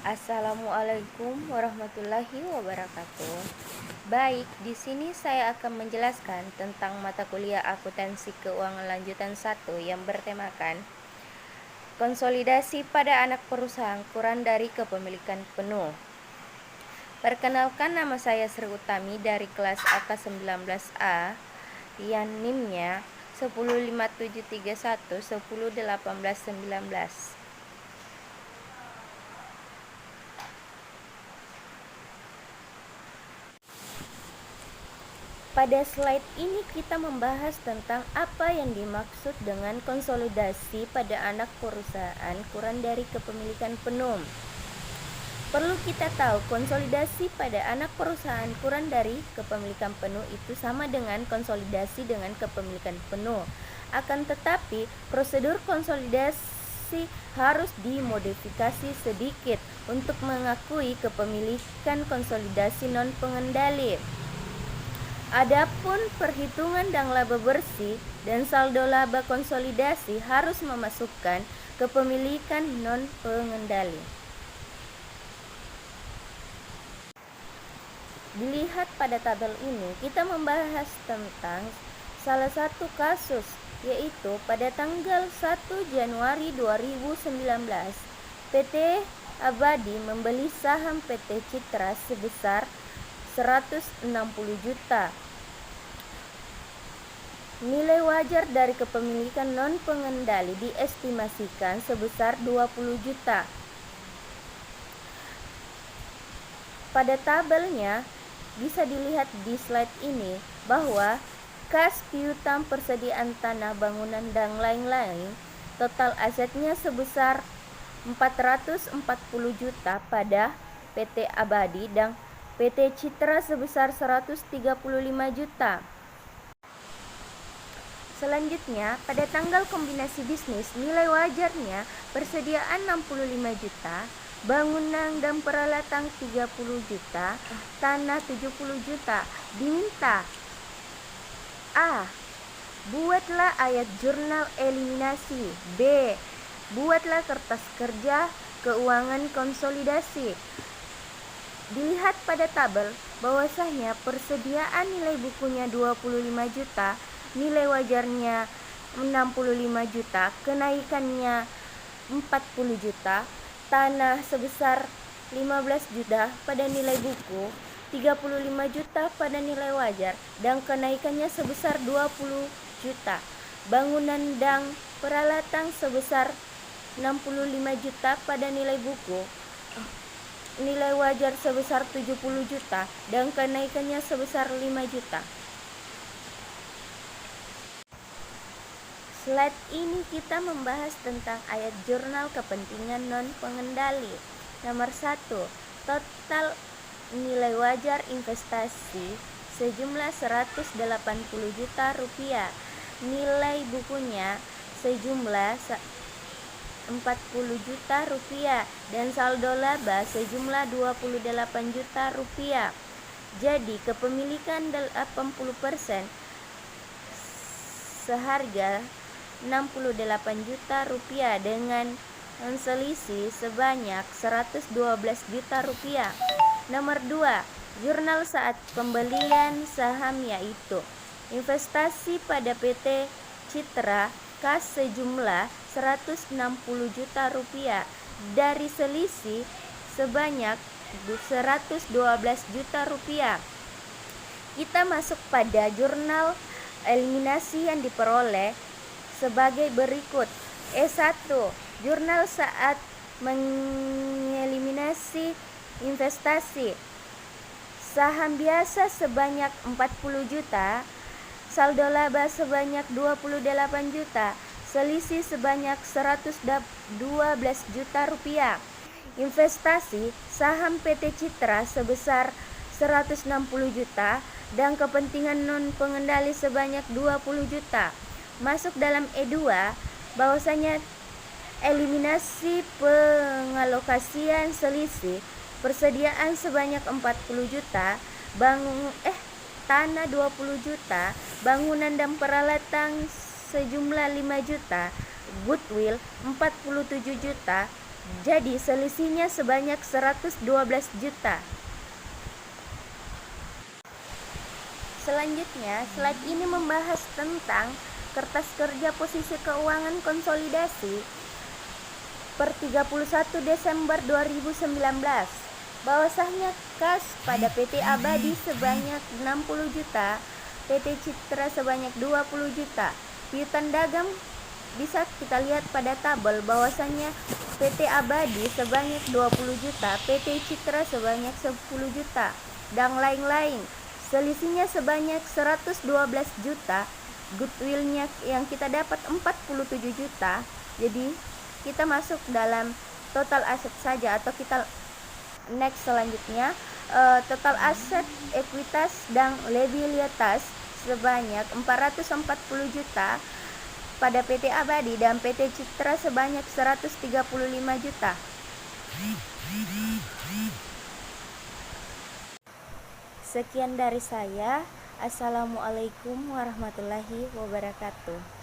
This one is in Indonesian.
Assalamualaikum warahmatullahi wabarakatuh. Baik, di sini saya akan menjelaskan tentang mata kuliah akuntansi keuangan lanjutan 1 yang bertemakan konsolidasi pada anak perusahaan kurang dari kepemilikan penuh. Perkenalkan, nama saya Sri Utami dari kelas AK19A yang NIM-nya 105731 101819. Pada slide ini kita membahas tentang apa yang dimaksud dengan konsolidasi pada anak perusahaan kurang dari kepemilikan penuh. Perlu kita tahu, konsolidasi pada anak perusahaan kurang dari kepemilikan penuh itu sama dengan konsolidasi dengan kepemilikan penuh. Akan tetapi, prosedur konsolidasi harus dimodifikasi sedikit untuk mengakui kepemilikan konsolidasi non-pengendali. Adapun perhitungan dan laba bersih dan saldo laba konsolidasi harus memasukkan kepemilikan non-pengendali. Dilihat pada tabel ini, kita membahas tentang salah satu kasus, yaitu pada tanggal 1 Januari 2019, PT Abadi membeli saham PT Citra sebesar 160 juta. Nilai wajar dari kepemilikan non-pengendali diestimasikan sebesar 20 juta. Pada tabelnya bisa dilihat di slide ini bahwa kas piutang, persediaan tanah, bangunan, dan lain-lain, total asetnya sebesar 440 juta pada PT Abadi dan PT Citra sebesar 135 juta. Selanjutnya, pada tanggal kombinasi bisnis, nilai wajarnya persediaan 65 juta, bangunan dan peralatan 30 juta, tanah 70 juta. Diminta: A. Buatlah ayat jurnal eliminasi. B. Buatlah kertas kerja keuangan konsolidasi. Dilihat pada tabel bahwasanya persediaan nilai bukunya 25 juta, nilai wajarnya 65 juta, kenaikannya 40 juta, tanah sebesar 15 juta pada nilai buku, 35 juta pada nilai wajar, dan kenaikannya sebesar 20 juta. Bangunan dan peralatan sebesar 65 juta pada nilai buku, nilai wajar sebesar 70 juta, dan kenaikannya sebesar 5 juta. Slide ini kita membahas tentang ayat jurnal kepentingan non-pengendali. Nomor 1, total nilai wajar investasi sejumlah 180 juta rupiah. Nilai bukunya sejumlah 40 juta rupiah dan saldo laba sejumlah 28 juta rupiah. Jadi kepemilikan 80% seharga 68 juta rupiah dengan selisih sebanyak 112 juta rupiah. Nomor 2, jurnal saat pembelian saham, yaitu investasi pada PT Citra kas sejumlah 160 juta rupiah dari selisih sebanyak 112 juta rupiah. Kita masuk pada jurnal eliminasi yang diperoleh sebagai berikut. E1, jurnal saat mengeliminasi investasi saham biasa sebanyak 40 juta, saldo laba sebanyak 28 juta, selisih sebanyak 112 juta rupiah. Investasi saham PT Citra sebesar 160 juta dan kepentingan non pengendali sebanyak 20 juta. Masuk dalam E2 bahwasanya eliminasi pengalokasian selisih persediaan sebanyak 40 juta, tanah 20 juta, bangunan dan peralatan sejumlah 5 juta, goodwill 47 juta, Jadi selisihnya sebanyak 112 juta. Selanjutnya, slide ini membahas tentang kertas kerja posisi keuangan konsolidasi per 31 Desember 2019. Bahwasanya kas pada PT Abadi sebanyak 60 juta, PT Citra sebanyak 20 juta. Piutang dagang bisa kita lihat pada tabel bahwasanya PT Abadi sebanyak 20 juta, PT Citra sebanyak 10 juta, dan lain-lain. Selisihnya sebanyak 112 juta. Goodwillnya yang kita dapat 47 juta. Jadi kita masuk dalam total aset saja, atau kita next selanjutnya. Total aset, ekuitas, dan liabilitas sebanyak 440 juta pada PT Abadi, dan PT Citra sebanyak 135 juta. Sekian dari saya. Assalamualaikum warahmatullahi wabarakatuh.